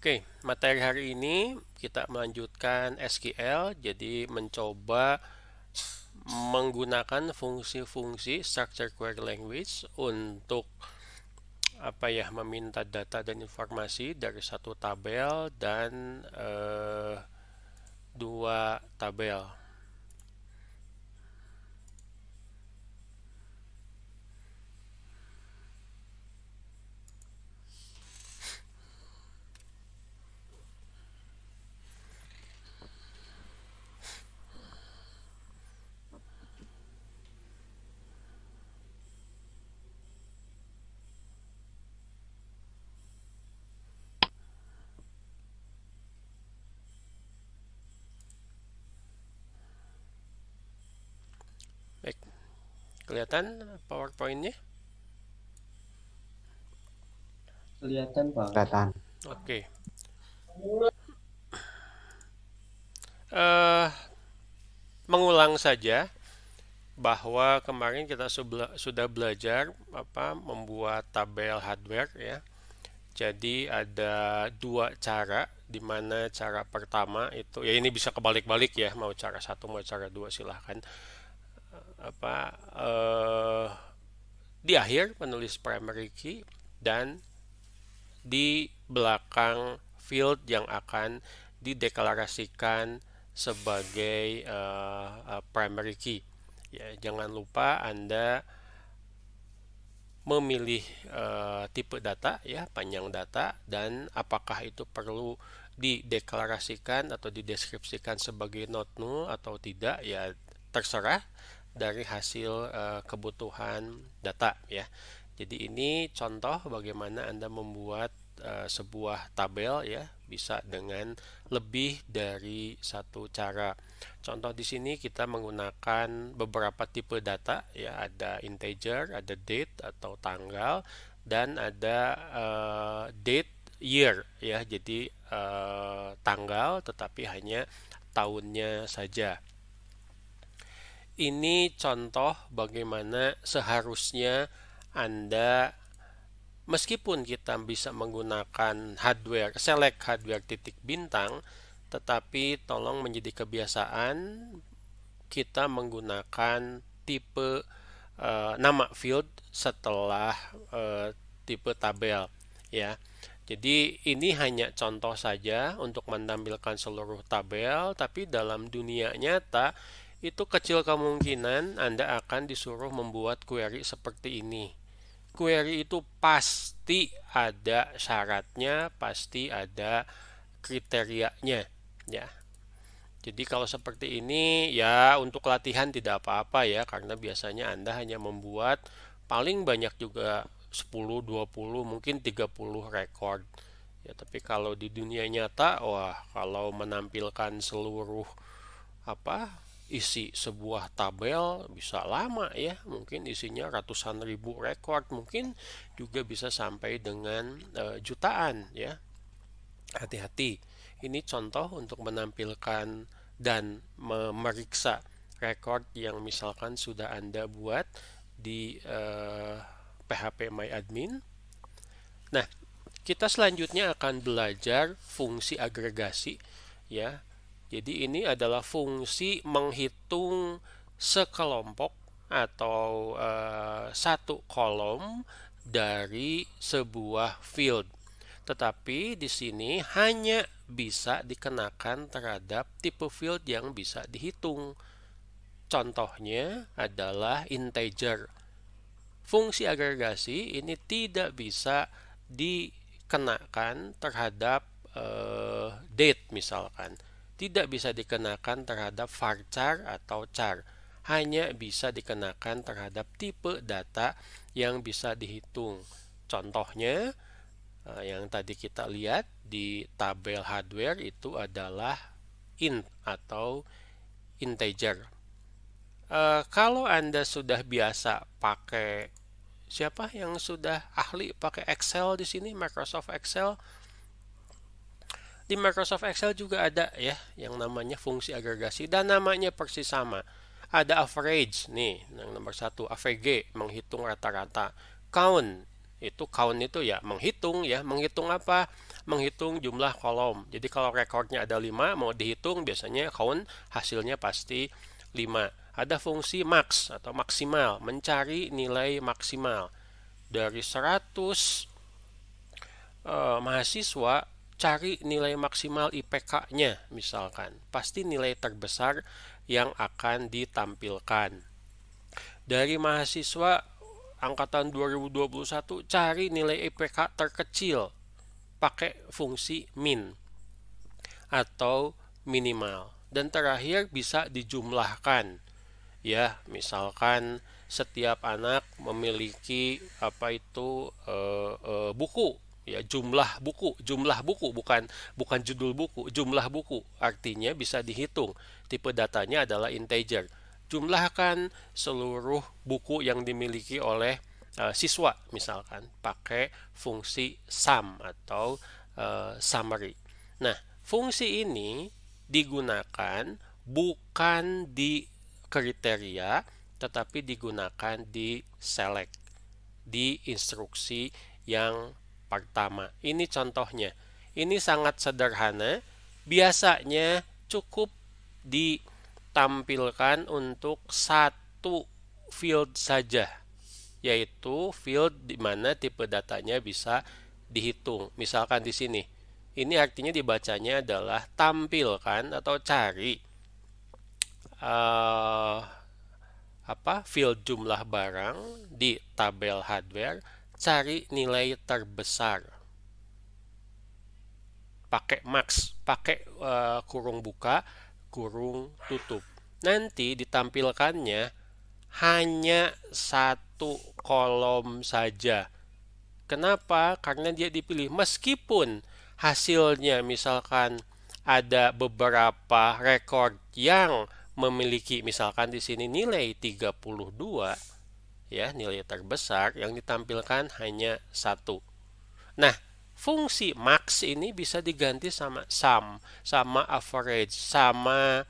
Oke, materi hari ini kita melanjutkan SQL, jadi mencoba menggunakan fungsi-fungsi structure query language untuk meminta data dan informasi dari satu tabel dan dua tabel. Baik, kelihatan PowerPoint-nya? Kelihatan, Pak. Kelihatan. Oke. Eh, Mengulang saja bahwa kemarin kita sudah belajar membuat tabel hardware ya. Jadi ada dua cara, di mana cara pertama itu ya ini bisa kebalik-balik ya, mau cara satu mau cara dua silahkan. Apa di akhir menulis primary key dan di belakang field yang akan dideklarasikan sebagai primary key. Ya, jangan lupa Anda memilih tipe data ya, panjang data, dan apakah itu perlu dideklarasikan atau dideskripsikan sebagai not null atau tidak ya terserah dari hasil kebutuhan data ya. Jadi ini contoh bagaimana Anda membuat sebuah tabel ya, bisa dengan lebih dari satu cara. Contoh di sini kita menggunakan beberapa tipe data ya, ada integer, ada date atau tanggal, dan ada date year ya. Jadi tanggal tetapi hanya tahunnya saja. Ini contoh bagaimana seharusnya Anda, meskipun kita bisa menggunakan hardware, select hardware titik bintang, tetapi tolong menjadi kebiasaan kita menggunakan tipe nama field setelah tipe tabel ya. Jadi ini hanya contoh saja untuk menampilkan seluruh tabel, tapi dalam dunia nyata itu kecil kemungkinan Anda akan disuruh membuat query seperti ini. Query itu pasti ada syaratnya, pasti ada kriterianya, ya. Jadi kalau seperti ini ya untuk latihan tidak apa-apa ya, karena biasanya Anda hanya membuat paling banyak juga 10, 20, mungkin 30 record. Ya, tapi kalau di dunia nyata, wah, kalau menampilkan seluruh isi sebuah tabel bisa lama ya, mungkin isinya ratusan ribu record, mungkin juga bisa sampai dengan jutaan ya. Hati-hati, ini contoh untuk menampilkan dan memeriksa record yang misalkan sudah Anda buat di PHP MyAdmin. Nah, kita selanjutnya akan belajar fungsi agregasi ya. Jadi ini adalah fungsi menghitung sekelompok atau satu kolom dari sebuah field. Tetapi di sini hanya bisa dikenakan terhadap tipe field yang bisa dihitung. Contohnya adalah integer. Fungsi agregasi ini tidak bisa dikenakan terhadap date misalkan. Tidak bisa dikenakan terhadap varchar atau char. Hanya bisa dikenakan terhadap tipe data yang bisa dihitung. Contohnya yang tadi kita lihat di tabel hardware itu adalah int atau integer. Kalau Anda sudah biasa pakai, siapa yang sudah ahli pakai Excel di sini, Microsoft Excel? Di Microsoft Excel juga ada ya yang namanya fungsi agregasi dan namanya persis sama. Ada average nih, yang nomor satu, AVG menghitung rata-rata. Count itu ya menghitung apa? menghitung jumlah kolom. Jadi kalau rekornya ada 5, mau dihitung biasanya count hasilnya pasti 5. Ada fungsi max atau maksimal, mencari nilai maksimal. Dari 100 mahasiswa, cari nilai maksimal IPK-nya misalkan. Pasti nilai terbesar yang akan ditampilkan. Dari mahasiswa angkatan 2021, cari nilai IPK terkecil pakai fungsi min atau minimal. Dan terakhir bisa dijumlahkan. Ya, misalkan setiap anak memiliki buku, ya, jumlah buku, bukan judul buku, jumlah buku artinya bisa dihitung. Tipe datanya adalah integer. Jumlahkan seluruh buku yang dimiliki oleh siswa misalkan pakai fungsi sum atau summary. Nah, fungsi ini digunakan bukan di kriteria, tetapi digunakan di select, di instruksi yang pertama. Ini contohnya. Ini sangat sederhana. Biasanya cukup ditampilkan untuk satu field saja, yaitu field di mana tipe datanya bisa dihitung. Misalkan di sini. Ini artinya dibacanya adalah tampilkan atau cari field jumlah barang di tabel hardware, cari nilai terbesar. Pakai max, pakai kurung buka, kurung tutup. Nanti ditampilkannya hanya satu kolom saja. Kenapa? Karena dia dipilih meskipun hasilnya misalkan ada beberapa rekor yang memiliki misalkan di sini nilai 32, ya, nilai terbesar, yang ditampilkan hanya satu. Nah, fungsi max ini bisa diganti sama sum, sama average, sama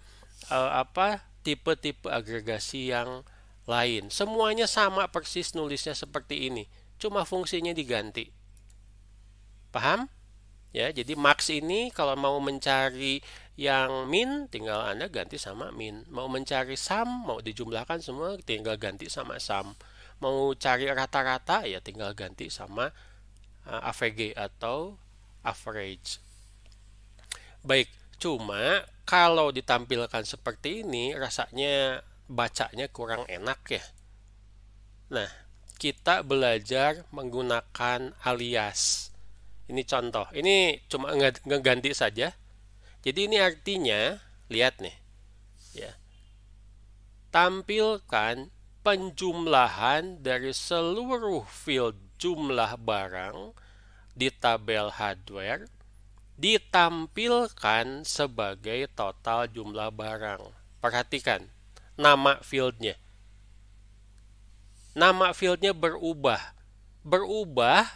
tipe-tipe agregasi yang lain. Semuanya sama persis nulisnya seperti ini, cuma fungsinya diganti. Paham? Ya, jadi max ini kalau mau mencari yang min, tinggal Anda ganti sama min. Mau mencari sum, mau dijumlahkan semua, tinggal ganti sama sum. Mau cari rata-rata, ya tinggal ganti sama AVG atau average. Baik, cuma kalau ditampilkan seperti ini, rasanya bacanya kurang enak ya. Nah, kita belajar menggunakan alias. Ini contoh, ini cuma ngeganti saja. Jadi ini artinya, lihat nih, ya, tampilkan penjumlahan dari seluruh field jumlah barang di tabel hardware ditampilkan sebagai total jumlah barang. Perhatikan, nama fieldnya. Nama fieldnya berubah. Berubah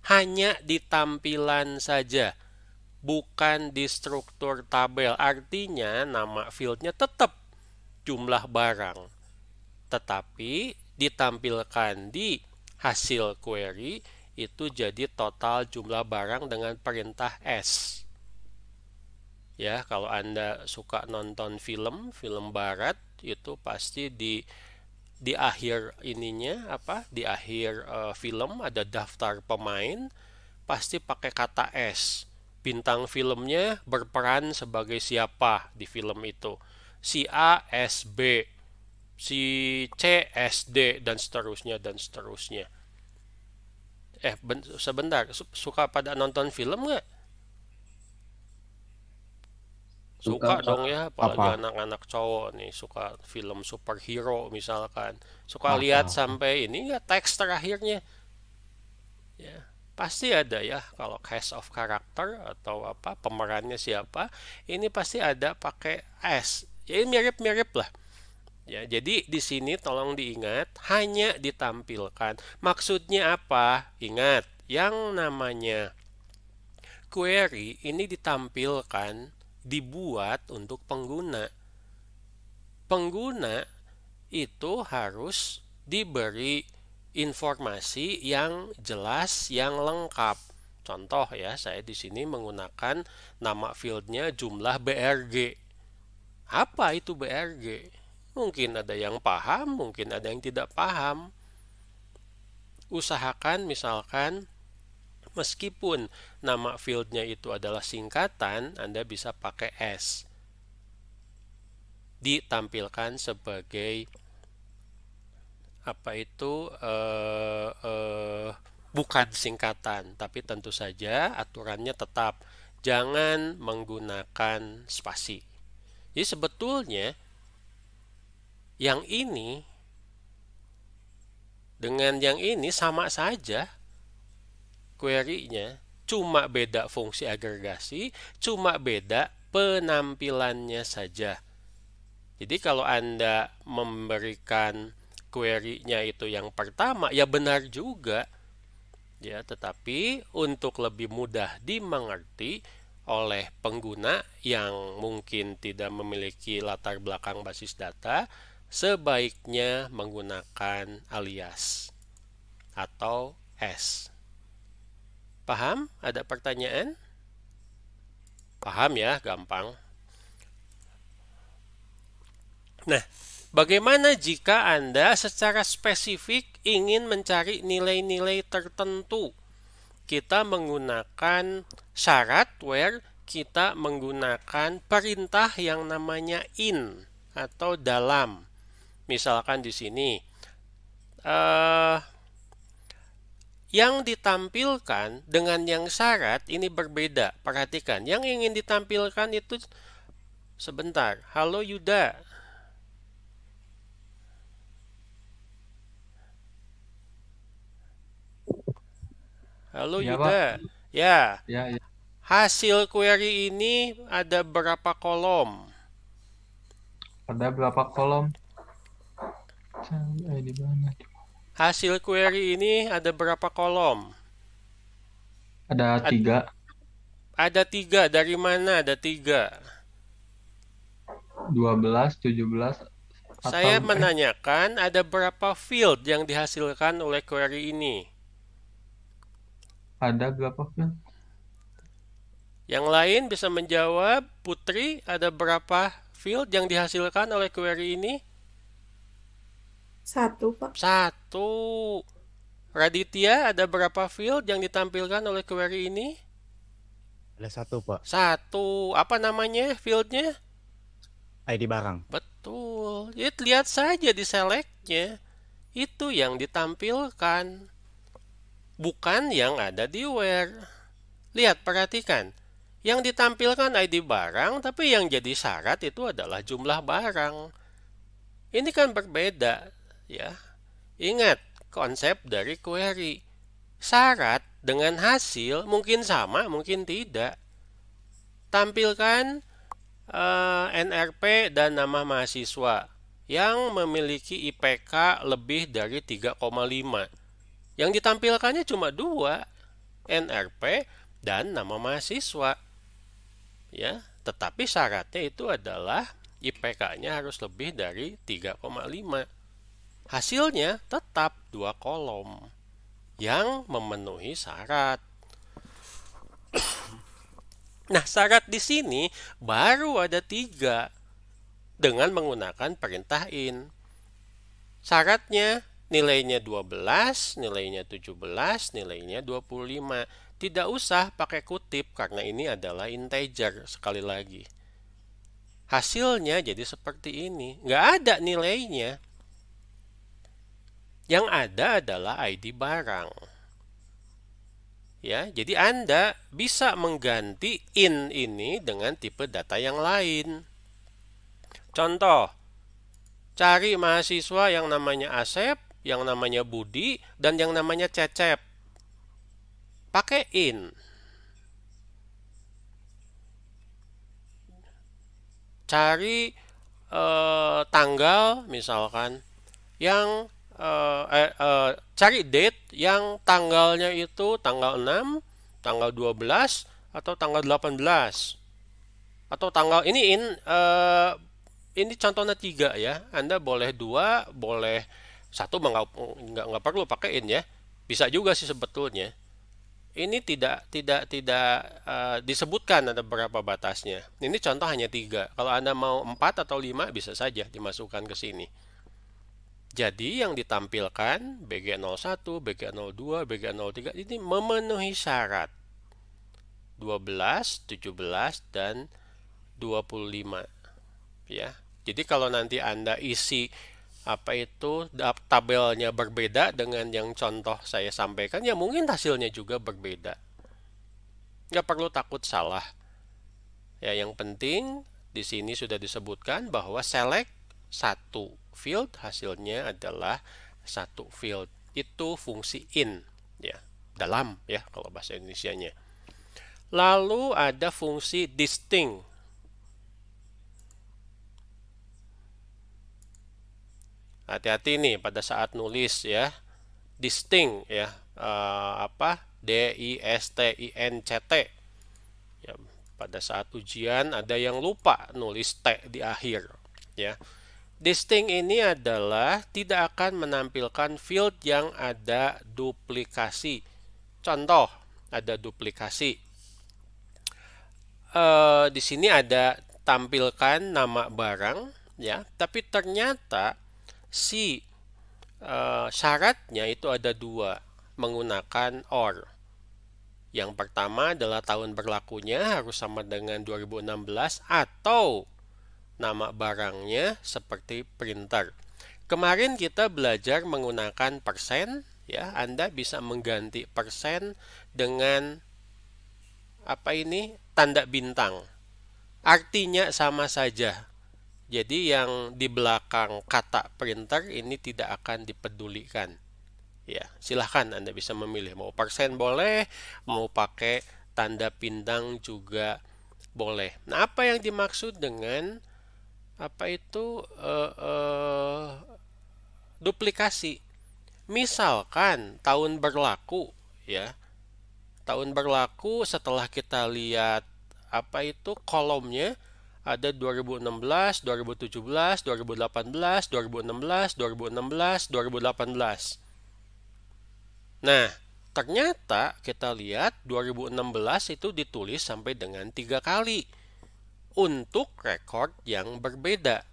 hanya di tampilan saja, bukan di struktur tabel. Artinya nama fieldnya tetap jumlah barang, tetapi ditampilkan di hasil query itu jadi total jumlah barang dengan perintah S. Ya, kalau Anda suka nonton film barat, itu pasti di akhir ininya di akhir film ada daftar pemain, pasti pakai kata S. Bintang filmnya berperan sebagai siapa di film itu. Si A S B, si C S D, dan seterusnya dan seterusnya. Sebentar, suka pada nonton film nggak? Suka Suka dong ya, apalagi Apa? anak-anak cowok nih, suka film superhero misalkan. Suka lihat Masa? sampai ini ya teks terakhirnya. Ya, pasti ada ya kalau cast of character atau pemerannya siapa, ini pasti ada pakai S. Ya mirip-mirip lah. Ya, jadi di sini tolong diingat hanya ditampilkan. Maksudnya apa? Ingat, yang namanya query ini ditampilkan, dibuat untuk pengguna. Pengguna itu harus diberi informasi yang jelas, yang lengkap. Contoh ya, saya di sini menggunakan nama fieldnya jumlah BRG. Apa itu BRG? Mungkin ada yang paham, mungkin ada yang tidak paham. Usahakan misalkan meskipun nama fieldnya itu adalah singkatan, Anda bisa pakai S. Ditampilkan sebagai apa itu bukan singkatan, tapi tentu saja aturannya tetap jangan menggunakan spasi. Jadi sebetulnya yang ini dengan yang ini sama saja query-nya, cuma beda fungsi agregasi, cuma beda penampilannya saja. Jadi kalau Anda memberikan query-nya itu yang pertama, ya benar juga. Ya, tetapi untuk lebih mudah dimengerti oleh pengguna yang mungkin tidak memiliki latar belakang basis data, sebaiknya menggunakan alias atau S. Paham? Ada pertanyaan? Paham ya, gampang. Nah, bagaimana jika Anda secara spesifik ingin mencari nilai-nilai tertentu? Kita menggunakan syarat where kita menggunakan perintah yang namanya in atau dalam. Misalkan di sini yang ditampilkan dengan yang syarat ini berbeda. Perhatikan, yang ingin ditampilkan itu sebentar. Halo Yuda. Halo Ya, Yuda. Pak. Ya, Ya. hasil query ini ada berapa kolom? Ada berapa kolom? Di mana? Hasil query ini ada berapa kolom? Ada 3. Ada 3. Dari mana ada 3? 12, 17, Saya atau menanyakan ada berapa field yang dihasilkan oleh query ini? ada berapa field? Yang lain bisa menjawab. Putri, ada berapa field yang dihasilkan oleh query ini? 1, Pak. 1. Raditya, ada berapa field yang ditampilkan oleh query ini? Ada 1, Pak. 1. Apa namanya fieldnya? ID barang. Betul. Jadi lihat saja di select-nya. Itu yang ditampilkan. Bukan yang ada di where. Lihat, perhatikan. Yang ditampilkan ID barang, tapi yang jadi syarat itu adalah jumlah barang. Ini kan berbeda, ya. Ingat konsep dari query. Syarat dengan hasil mungkin sama, mungkin tidak. Tampilkan NRP dan nama mahasiswa yang memiliki IPK lebih dari 3,5. Yang ditampilkannya cuma 2, NRP dan nama mahasiswa. Ya, tetapi syaratnya itu adalah IPK-nya harus lebih dari 3,5. Hasilnya tetap 2 kolom yang memenuhi syarat. Nah, syarat di sini baru ada 3 dengan menggunakan perintah in. Syaratnya nilainya 12, nilainya 17, nilainya 25. Tidak usah pakai kutip karena ini adalah integer sekali lagi. Hasilnya jadi seperti ini. Nggak ada nilainya. Yang ada adalah ID barang. Ya, jadi Anda bisa mengganti in ini dengan tipe data yang lain. Contoh, cari mahasiswa yang namanya Asep, yang namanya Budi, dan yang namanya Cecep. Pakai in. Cari tanggal misalkan yang cari date yang tanggalnya itu tanggal 6, tanggal 12, atau tanggal 18. Atau tanggal ini contohnya 3 ya. Anda boleh 2, boleh 1, nggak perlu pakai in ya. Bisa juga sih sebetulnya. ini tidak disebutkan ada berapa batasnya. Ini contoh hanya 3. Kalau Anda mau 4 atau 5 bisa saja dimasukkan ke sini. Jadi yang ditampilkan BG01, BG02, BG03 ini memenuhi syarat 12, 17, dan 25. Ya. Jadi kalau nanti Anda isi tabelnya berbeda dengan yang contoh saya sampaikan, ya mungkin hasilnya juga berbeda. Nggak perlu takut salah. Ya, yang penting di sini sudah disebutkan bahwa select satu field, hasilnya adalah satu field. Itu fungsi in, ya, dalam ya kalau bahasa Indonesianya. Lalu ada fungsi distinct. Hati-hati nih pada saat nulis ya, distinct ya, DISTINCT. Ya, pada saat ujian ada yang lupa nulis T di akhir ya. Distinct ini adalah tidak akan menampilkan field yang ada duplikasi. Contoh, ada duplikasi. Di sini ada tampilkan nama barang ya, tapi ternyata si syaratnya itu ada 2 menggunakan OR. Yang pertama adalah tahun berlakunya harus sama dengan 2016 atau nama barangnya seperti printer. Kemarin kita belajar menggunakan persen ya, Anda bisa mengganti persen dengan tanda bintang. Artinya sama saja. Jadi yang di belakang kata printer ini tidak akan dipedulikan. Ya, silahkan Anda bisa memilih mau persen boleh, mau pakai tanda bintang juga boleh. Nah, apa yang dimaksud dengan duplikasi? Misalkan tahun berlaku ya. Tahun berlaku setelah kita lihat kolomnya ada 2016, 2017, 2018, 2016, 2016, 2018. Nah, ternyata kita lihat 2016 itu ditulis sampai dengan 3 kali untuk rekor yang berbeda.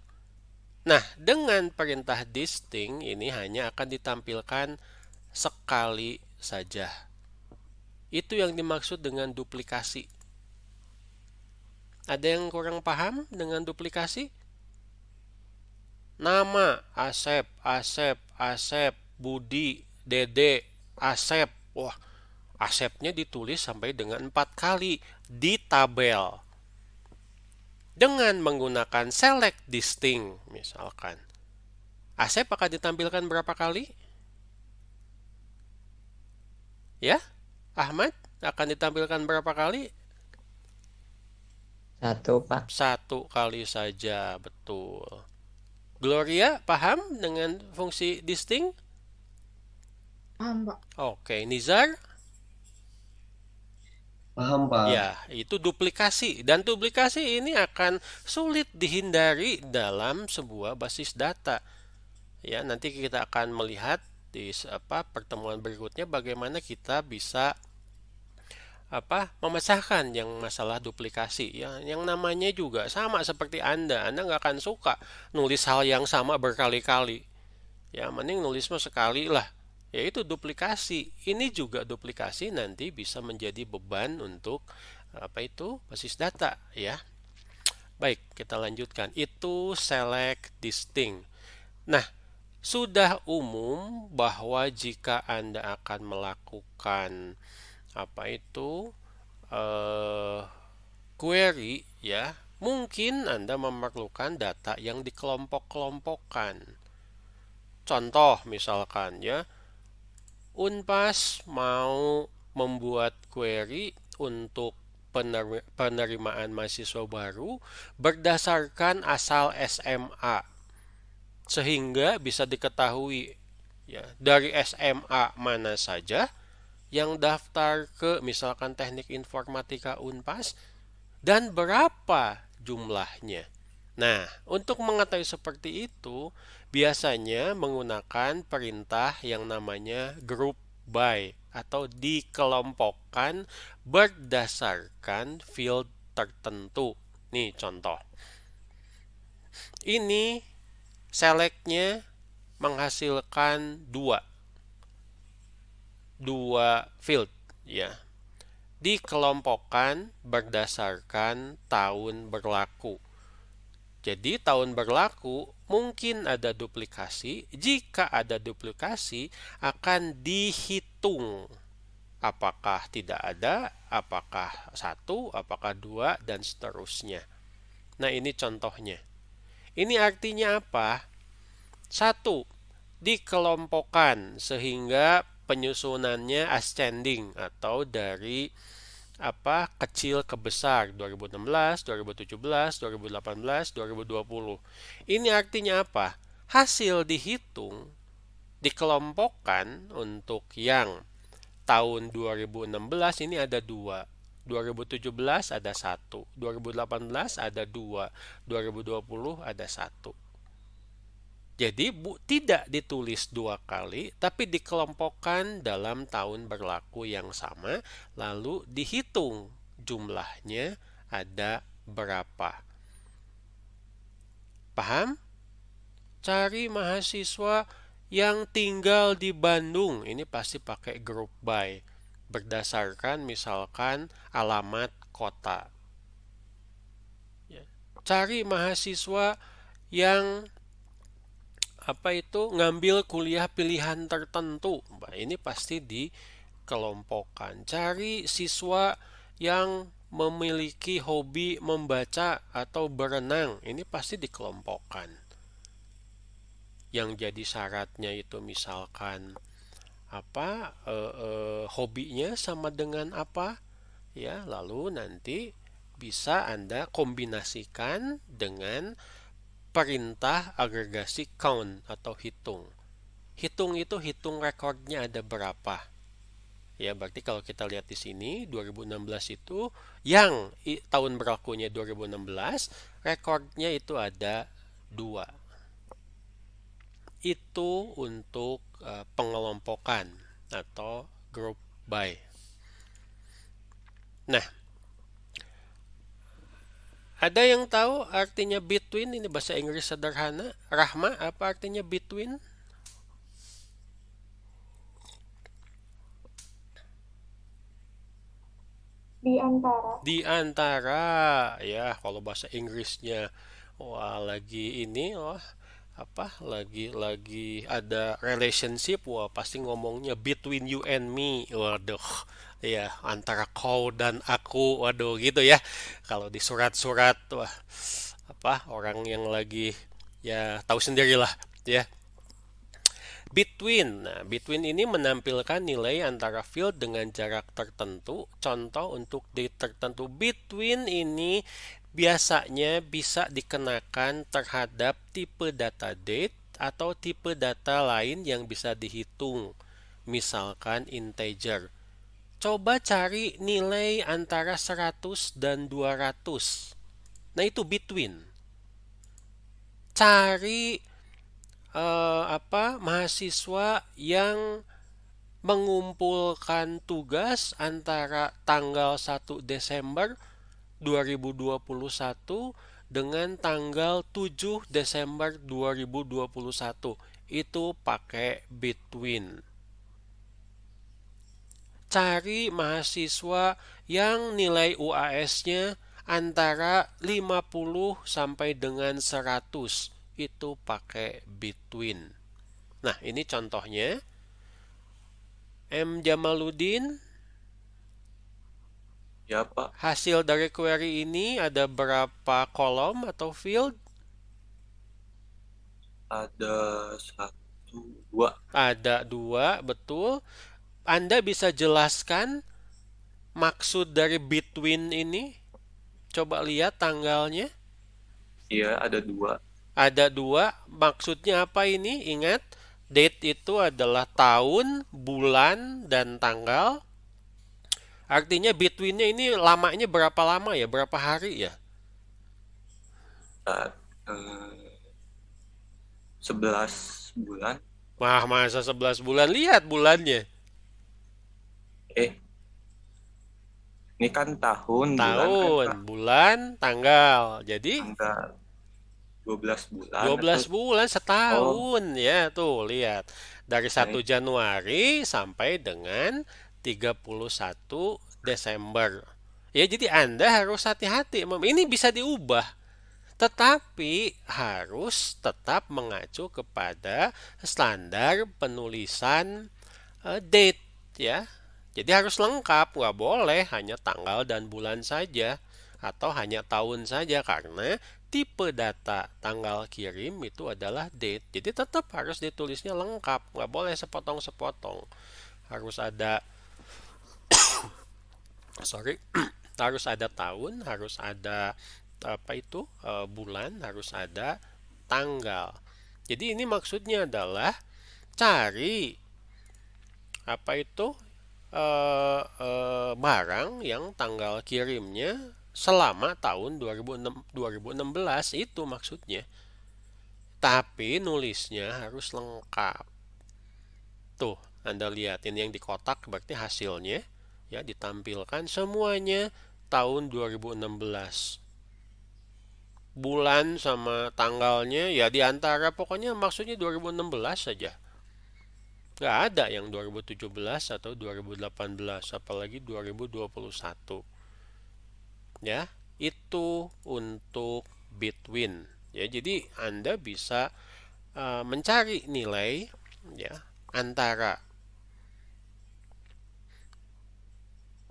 Nah, dengan perintah distinct ini hanya akan ditampilkan sekali saja. Itu yang dimaksud dengan duplikasi. Ada yang kurang paham dengan duplikasi? Nama Asep, Budi, Dede, Asep. Wah, Asepnya ditulis sampai dengan 4 kali di tabel. Dengan menggunakan select distinct misalkan. Asep akan ditampilkan berapa kali? Ya? Ahmad akan ditampilkan berapa kali? 1, Pak. 1 kali saja, betul. Gloria, paham dengan fungsi distinct? Paham, Pak. Oke, Nizar? Paham, Pak. Ya, itu duplikasi. Dan duplikasi ini akan sulit dihindari dalam sebuah basis data. Ya, nanti kita akan melihat di pertemuan berikutnya bagaimana kita bisa memecahkan yang masalah duplikasi ya, yang namanya juga sama seperti Anda nggak akan suka nulis hal yang sama berkali-kali ya, mending nulis sekali lah, yaitu duplikasi. Ini juga duplikasi nanti bisa menjadi beban untuk basis data ya. Baik, kita lanjutkan. Itu select distinct. Nah, sudah umum bahwa jika Anda akan melakukan query ya, mungkin Anda memerlukan data yang dikelompok-kelompokkan. Contoh misalkan ya, Unpas mau membuat query untuk penerimaan mahasiswa baru berdasarkan asal SMA, sehingga bisa diketahui ya dari SMA mana saja yang daftar ke misalkan teknik informatika Unpas dan berapa jumlahnya. Nah, untuk mengetahui seperti itu biasanya menggunakan perintah yang namanya group by atau dikelompokkan berdasarkan field tertentu. Nih contoh. Ini selectnya menghasilkan dua field ya. Dikelompokkan berdasarkan tahun berlaku. Jadi tahun berlaku mungkin ada duplikasi. Jika ada duplikasi akan dihitung. Apakah tidak ada, apakah satu, apakah dua, dan seterusnya. Nah ini contohnya. Ini artinya apa? Satu, dikelompokkan sehingga penyusunannya ascending atau dari kecil ke besar 2016, 2017, 2018, 2020. Ini artinya apa? Hasil dihitung dikelompokkan untuk yang tahun 2016 ini ada 2, 2017 ada 1, 2018 ada 2, 2020 ada 1. Jadi tidak ditulis 2 kali, tapi dikelompokkan dalam tahun berlaku yang sama, lalu dihitung jumlahnya ada berapa. Paham? Cari mahasiswa yang tinggal di Bandung, ini pasti pakai group by, berdasarkan misalkan alamat kota. Cari mahasiswa yang ngambil kuliah pilihan tertentu. Nah, ini pasti dikelompokkan. Cari siswa yang memiliki hobi membaca atau berenang. Ini pasti dikelompokkan. Yang jadi syaratnya itu misalkan hobinya sama dengan apa? Ya, lalu nanti bisa Anda kombinasikan dengan perintah agregasi count atau hitung. Hitung itu hitung rekornya ada berapa. Ya, berarti kalau kita lihat di sini 2016 itu yang tahun berlakunya 2016, rekornya itu ada 2. Itu untuk pengelompokan atau group by. Nah, ada yang tahu artinya between? Ini bahasa Inggris sederhana. Rahma, apa artinya between? Di antara. Di antara, ya kalau bahasa Inggrisnya, wah lagi ini, lagi ada relationship, wah pasti ngomongnya between you and me, waduh, ya antara kau dan aku, waduh gitu ya. Kalau di surat-surat, wah orang yang lagi ya tahu sendirilah ya. Between. Nah, between ini menampilkan nilai antara field dengan jarak tertentu. Contoh untuk date tertentu. Between ini biasanya bisa dikenakan terhadap tipe data date atau tipe data lain yang bisa dihitung. Misalkan integer. Coba cari nilai antara 100 dan 200. Nah, itu between. Cari mahasiswa yang mengumpulkan tugas antara tanggal 1 Desember 2021 dengan tanggal 7 Desember 2021. Itu pakai between. Cari mahasiswa yang nilai UAS-nya antara 50 sampai dengan 100. Itu pakai between. Nah, ini contohnya. M. Jamaluddin. Ya, Pak. Hasil dari query ini ada berapa kolom atau field? Ada 1, 2. Ada 2, betul. Anda bisa jelaskan maksud dari between ini? Coba lihat tanggalnya. Iya, ada 2. Ada 2, maksudnya apa ini? Ingat, date itu adalah tahun, bulan, dan tanggal. Artinya between-nya ini lamanya berapa lama ya? Berapa hari ya? 11 bulan. Wah, masa 11 bulan? Lihat bulannya. Eh, ini kan tahun, bulan kan Tahun, Pak. bulan, tanggal. Jadi Tanggal 12 bulan 12 atau bulan oh, setahun ya, tuh lihat. Dari 1 baik. Januari sampai dengan 31 Desember. Ya, jadi Anda harus hati-hati. Ini bisa diubah, tetapi harus tetap mengacu kepada standar penulisan date ya. Jadi harus lengkap, nggak boleh hanya tanggal dan bulan saja atau hanya tahun saja karena tipe data tanggal kirim itu adalah date. Jadi tetap harus ditulisnya lengkap, nggak boleh sepotong-sepotong. Harus ada, sorry, harus ada tahun, harus ada apa itu bulan, harus ada tanggal. Jadi ini maksudnya adalah cari apa itu barang yang tanggal kirimnya selama tahun 2016 itu maksudnya. Tapi nulisnya harus lengkap. Tuh, Anda lihat ini yang di kotak berarti hasilnya ya ditampilkan semuanya tahun 2016. Bulan sama tanggalnya ya di antara pokoknya maksudnya 2016 saja. Nggak ada yang 2017 atau 2018, apalagi 2021. Ya, itu untuk between. Ya, jadi Anda bisa mencari nilai ya antara.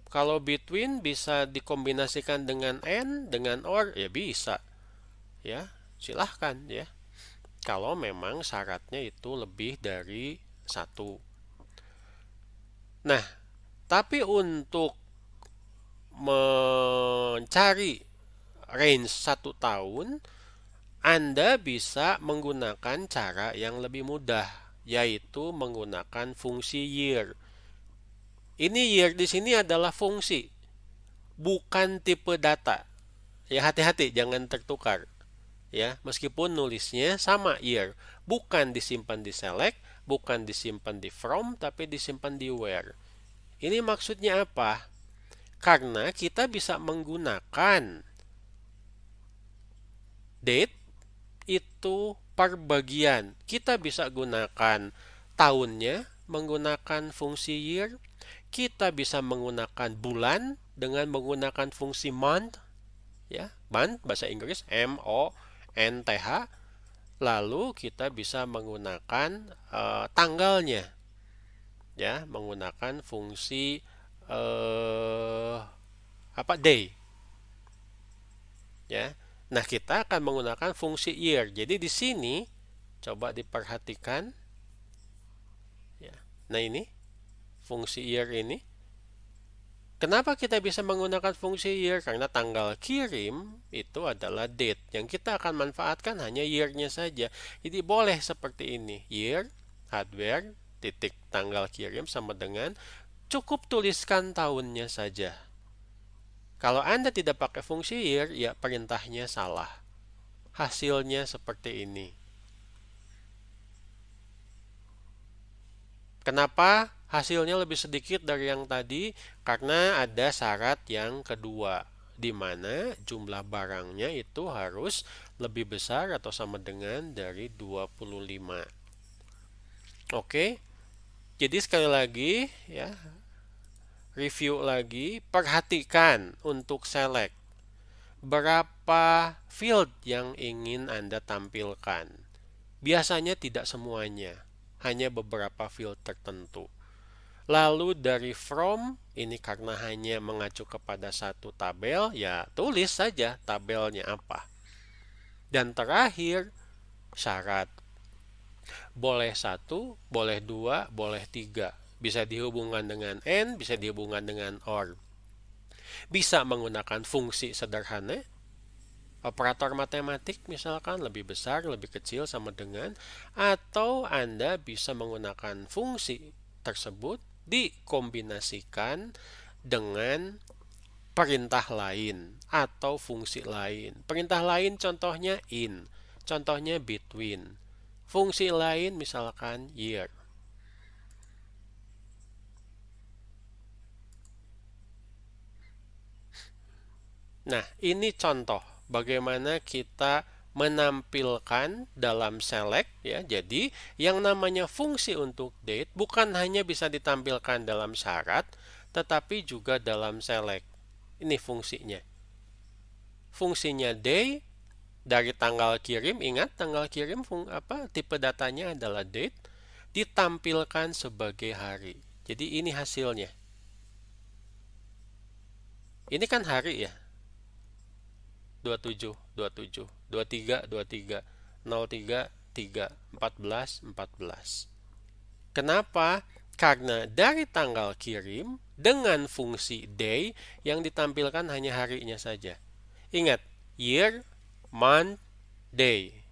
Kalau between bisa dikombinasikan dengan and, dengan or, ya bisa. Ya, silahkan ya. Kalau memang syaratnya itu lebih dari 1. Nah, tapi untuk mencari range 1 tahun, Anda bisa menggunakan cara yang lebih mudah, yaitu menggunakan fungsi year. Ini year di sini adalah fungsi, bukan tipe data. Ya, hati-hati jangan tertukar. Ya, meskipun nulisnya sama year, bukan disimpan di select, bukan disimpan di from, tapi disimpan di where. Ini maksudnya apa? Karena kita bisa menggunakan date itu per bagian. Kita bisa gunakan tahunnya menggunakan fungsi year. Kita bisa menggunakan bulan dengan menggunakan fungsi month. Ya, month bahasa Inggris MONTH. Lalu kita bisa menggunakan tanggalnya. Ya, menggunakan fungsi day. Ya. Nah, kita akan menggunakan fungsi year. Jadi di sini coba diperhatikan. Ya. Nah, ini fungsi year ini. Kenapa kita bisa menggunakan fungsi year? Karena tanggal kirim itu adalah date. Yang kita akan manfaatkan hanya year-nya saja. Jadi boleh seperti ini. Year, hardware, titik tanggal kirim sama dengan cukup tuliskan tahunnya saja. Kalau Anda tidak pakai fungsi year, ya perintahnya salah. Hasilnya seperti ini. Kenapa hasilnya lebih sedikit dari yang tadi? Karena ada syarat yang kedua, di mana jumlah barangnya itu harus lebih besar atau sama dengan dari 25. Oke. Jadi sekali lagi ya, review lagi, perhatikan untuk select berapa field yang ingin Anda tampilkan. Biasanya tidak semuanya, hanya beberapa field tertentu. Lalu dari from, ini karena hanya mengacu kepada satu tabel, ya tulis saja tabelnya apa. Dan terakhir, syarat. Boleh 1, boleh 2, boleh 3. Bisa dihubungkan dengan and, bisa dihubungkan dengan or. Bisa menggunakan fungsi sederhana, operator matematik misalkan lebih besar, lebih kecil sama dengan, atau Anda bisa menggunakan fungsi tersebut dikombinasikan dengan perintah lain atau fungsi lain. Perintah lain contohnya in, contohnya between. Fungsi lain misalkan year. Nah, ini contoh bagaimana kita menampilkan dalam select ya. Jadi, yang namanya fungsi untuk date bukan hanya bisa ditampilkan dalam syarat, tetapi juga dalam select. Ini fungsinya. Fungsinya day dari tanggal kirim, ingat tanggal kirim tipe datanya adalah date, ditampilkan sebagai hari. Jadi ini hasilnya. Ini kan hari ya. 27, 27, 23, 23, 03, 3, 14, 14. Kenapa? Karena dari tanggal kirim dengan fungsi day yang ditampilkan hanya harinya saja. Ingat, year, month, day.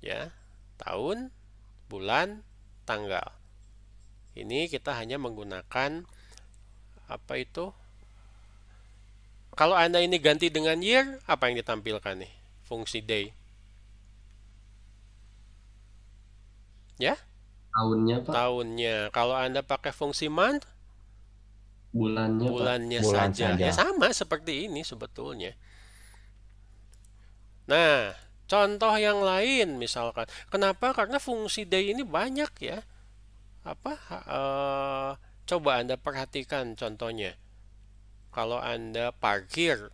Ya, tahun, bulan, tanggal. Ini kita hanya menggunakan apa itu? Kalau Anda ini ganti dengan year, apa yang ditampilkan nih? Fungsi day. Ya? Tahunnya, Pak. Tahunnya. Kalau Anda pakai fungsi month, Bulannya, Pak. bulannya Bulan saja. saja. Ya sama seperti ini sebetulnya. Nah, contoh yang lain misalkan. Kenapa? Karena fungsi day ini banyak ya. Coba Anda perhatikan contohnya. Kalau Anda parkir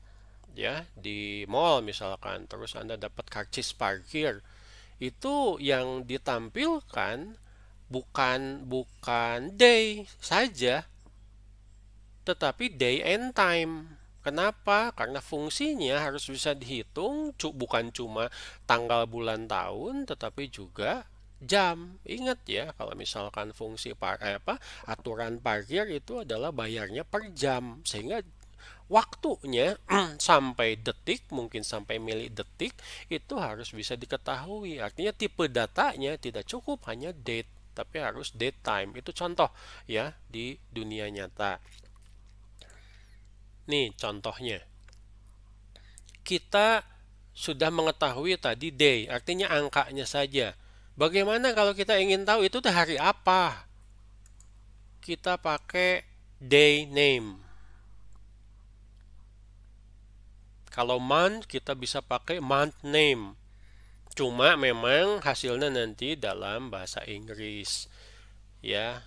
ya di mall misalkan, terus Anda dapat karcis parkir, itu yang ditampilkan bukan day saja, tetapi day and time. Kenapa? Karena fungsinya harus bisa dihitung, bukan cuma tanggal, bulan, tahun, tetapi juga jam. Ingat ya, kalau misalkan fungsi aturan parkir itu adalah bayarnya per jam, sehingga waktunya sampai detik, mungkin sampai milidetik, itu harus bisa diketahui. Artinya tipe datanya tidak cukup hanya date, tapi harus date time. Itu contoh ya di dunia nyata. Nih contohnya. Kita sudah mengetahui tadi day, artinya angkanya saja. Bagaimana kalau kita ingin tahu itu hari apa? Kita pakai day name. Kalau month, kita bisa pakai month name. Cuma memang hasilnya nanti dalam bahasa Inggris. Ya,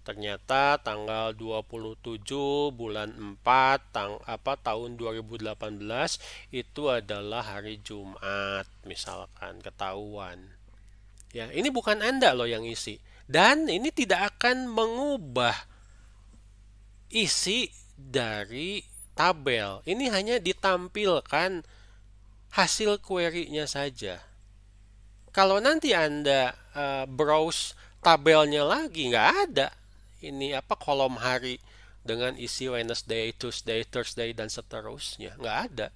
ternyata tanggal 27 bulan 4 tahun 2018 itu adalah hari Jumat, misalkan, ketahuan. Ya, ini bukan Anda loh yang isi. Dan ini tidak akan mengubah isi dari tabel. Ini hanya ditampilkan hasil query-nya saja. Kalau nanti Anda browse tabelnya lagi, nggak ada. Ini kolom hari dengan isi Wednesday, Tuesday, Thursday, dan seterusnya. Nggak ada.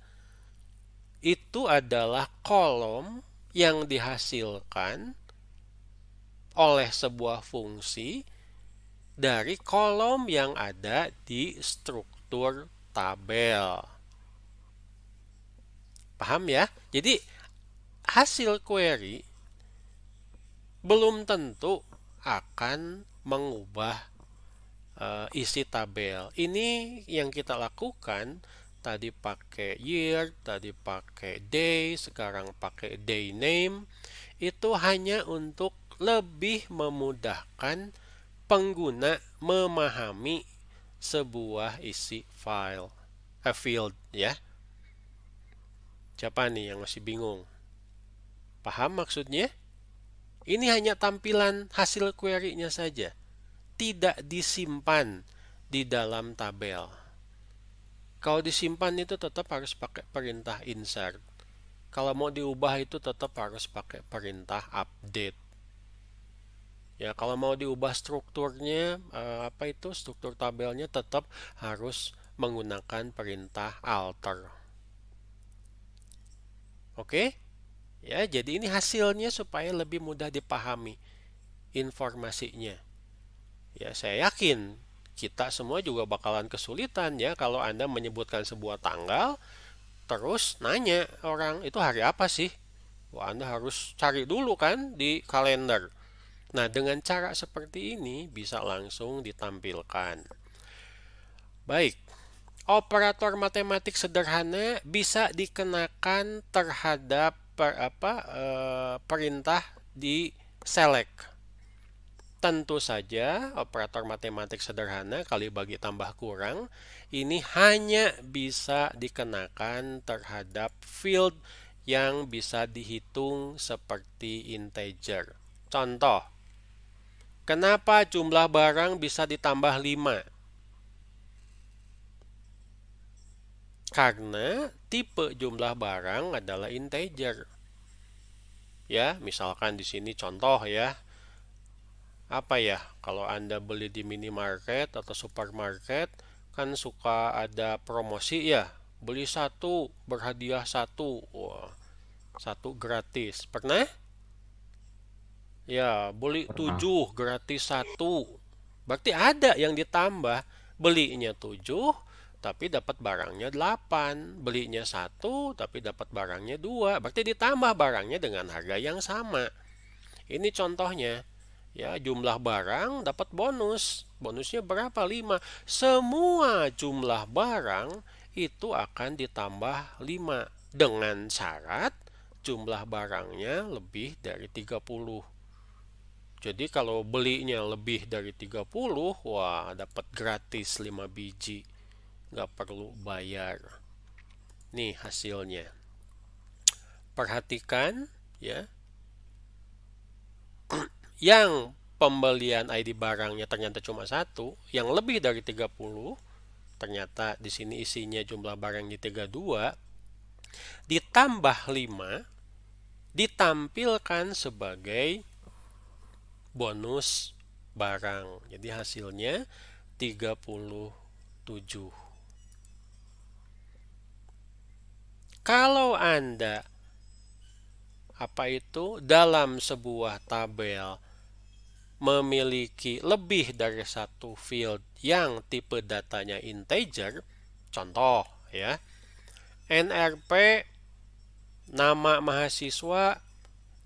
Itu adalah kolom yang dihasilkan oleh sebuah fungsi dari kolom yang ada di struktur tabel. Paham ya? Jadi hasil query belum tentu akan mengubah isi tabel. Ini yang kita lakukan. Tadi pakai year, tadi pakai day, sekarang pakai day name. Itu hanya untuk lebih memudahkan pengguna memahami sebuah isi field ya. Siapa nih yang masih bingung? Paham maksudnya? Ini hanya tampilan hasil query-nya saja. Tidak disimpan di dalam tabel. Kalau disimpan itu tetap harus pakai perintah insert. Kalau mau diubah itu tetap harus pakai perintah update. Ya, kalau mau diubah strukturnya, struktur tabelnya tetap harus menggunakan perintah alter. Oke? Ya, jadi ini hasilnya supaya lebih mudah dipahami informasinya. Ya, saya yakin kita semua juga bakalan kesulitan ya kalau Anda menyebutkan sebuah tanggal, terus nanya orang, itu hari apa sih? Wah, Anda harus cari dulu kan di kalender. Nah, dengan cara seperti ini bisa langsung ditampilkan. Baik, Operator matematik sederhana bisa dikenakan terhadap perintah di select. Tentu saja operator matematik sederhana kali bagi tambah kurang ini hanya bisa dikenakan terhadap field yang bisa dihitung seperti integer. Contoh, kenapa jumlah barang bisa ditambah 5? Karena tipe jumlah barang adalah integer. Ya, misalkan di sini contoh ya. Apa ya, kalau Anda beli di minimarket atau supermarket kan suka ada promosi ya, beli satu berhadiah satu. Wah, satu gratis. Pernah? Ya, beli Pernah. 7 gratis satu. Berarti ada yang ditambah, belinya 7 tapi dapat barangnya 8, belinya 1 tapi dapat barangnya 2. Berarti ditambah barangnya dengan harga yang sama. Ini contohnya. Ya, jumlah barang dapat bonus. Bonusnya berapa? 5. Semua jumlah barang itu akan ditambah 5 dengan syarat jumlah barangnya lebih dari 30. Jadi kalau belinya lebih dari 30, wah dapat gratis 5 biji. Nggak perlu bayar. Nih hasilnya. Perhatikan ya. Yang pembelian ID barangnya ternyata cuma 1, yang lebih dari 30, ternyata di sini isinya jumlah barangnya 32, ditambah 5, ditampilkan sebagai bonus barang. Jadi hasilnya 37. Kalau Anda dalam sebuah tabel memiliki lebih dari satu field yang tipe datanya integer, contoh ya, NRP nama mahasiswa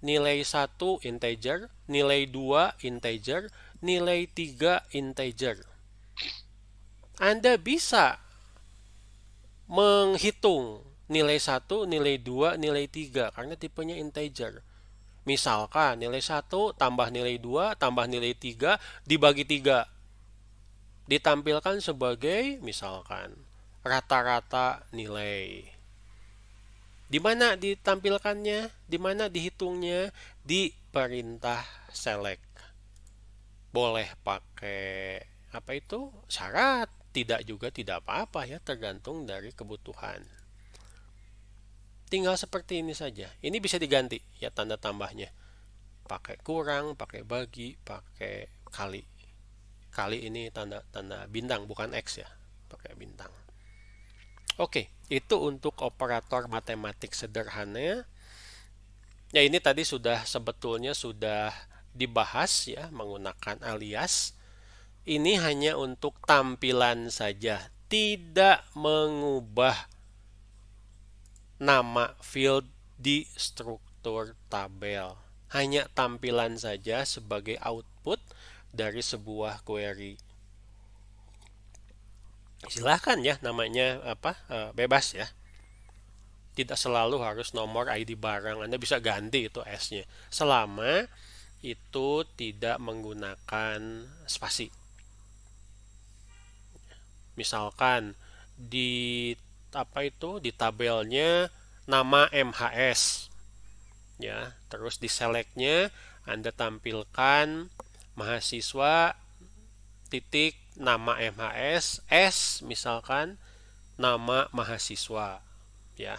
nilai 1 integer, nilai 2 integer, nilai 3 integer. Anda bisa menghitung nilai 1, nilai 2, nilai 3 karena tipenya integer. Misalkan nilai 1 tambah nilai 2 tambah nilai 3 dibagi 3. Ditampilkan sebagai misalkan rata-rata nilai. Di mana ditampilkannya? Di mana dihitungnya? Di perintah select. Boleh pakai syarat, tidak juga tidak apa-apa ya, tergantung dari kebutuhan. Tinggal seperti ini saja. Ini bisa diganti ya tanda tambahnya. Pakai kurang, pakai bagi, pakai kali. Kali ini tanda bintang bukan X ya. Pakai bintang. Oke, itu untuk operator matematik sederhana. Ya ini tadi sebetulnya sudah dibahas ya menggunakan alias. Ini hanya untuk tampilan saja, tidak mengubah nama field di struktur tabel. Hanya tampilan saja sebagai output dari sebuah query. Silahkan ya namanya bebas ya. Tidak selalu harus nomor ID barang. Anda bisa ganti itu S-nya. Selama itu tidak menggunakan spasi. Misalkan di di tabelnya nama MHS ya, terus di selectnya Anda tampilkan mahasiswa titik nama MHS S, misalkan nama mahasiswa ya,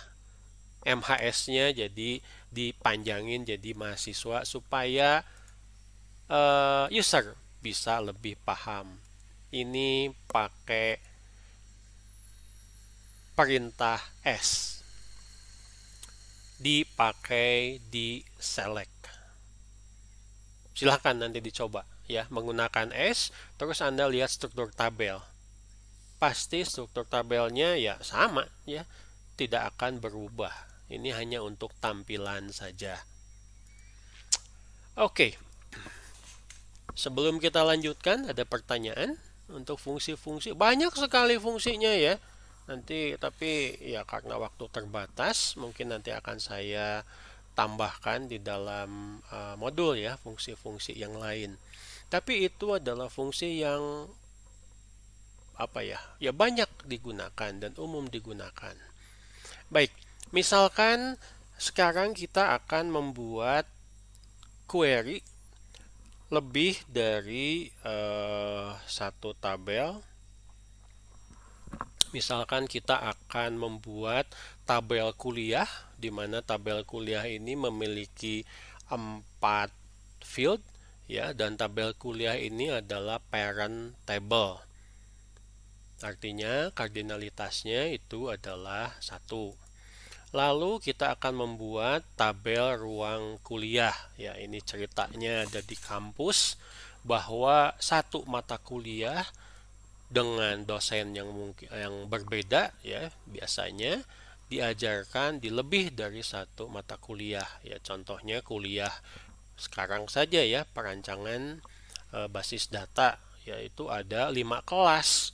MHS-nya jadi dipanjangin jadi mahasiswa supaya user bisa lebih paham. Ini pakai perintah S, dipakai di select. Silahkan nanti dicoba ya menggunakan S, terus Anda lihat struktur tabel. Pasti struktur tabelnya ya sama ya, tidak akan berubah. Ini hanya untuk tampilan saja. Oke. Sebelum kita lanjutkan, ada pertanyaan untuk fungsi-fungsi. Banyak sekali fungsinya ya. Nanti tapi ya karena waktu terbatas, mungkin nanti akan saya tambahkan di dalam modul ya fungsi-fungsi yang lain. Tapi itu adalah fungsi yang apa ya? Ya banyak digunakan dan umum digunakan. Baik, misalkan sekarang kita akan membuat query lebih dari satu tabel. Misalkan kita akan membuat tabel kuliah, di mana tabel kuliah ini memiliki 4 field, ya, dan tabel kuliah ini adalah parent table. Artinya kardinalitasnya itu adalah 1. Lalu kita akan membuat tabel ruang kuliah. Ya, ini ceritanya ada di kampus bahwa satu mata kuliah dengan dosen yang berbeda, ya, biasanya diajarkan di lebih dari satu mata kuliah. Ya, contohnya kuliah sekarang saja ya, perancangan basis data, yaitu ada 5 kelas.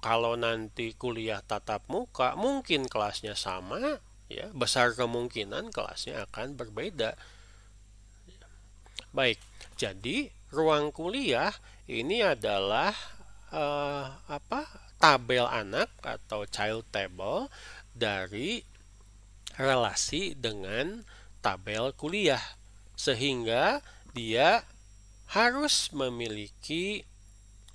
Kalau nanti kuliah tatap muka, mungkin kelasnya sama, ya, besar kemungkinan kelasnya akan berbeda. Baik, jadi ruang kuliah ini adalah tabel anak atau child table dari relasi dengan tabel kuliah, sehingga dia harus memiliki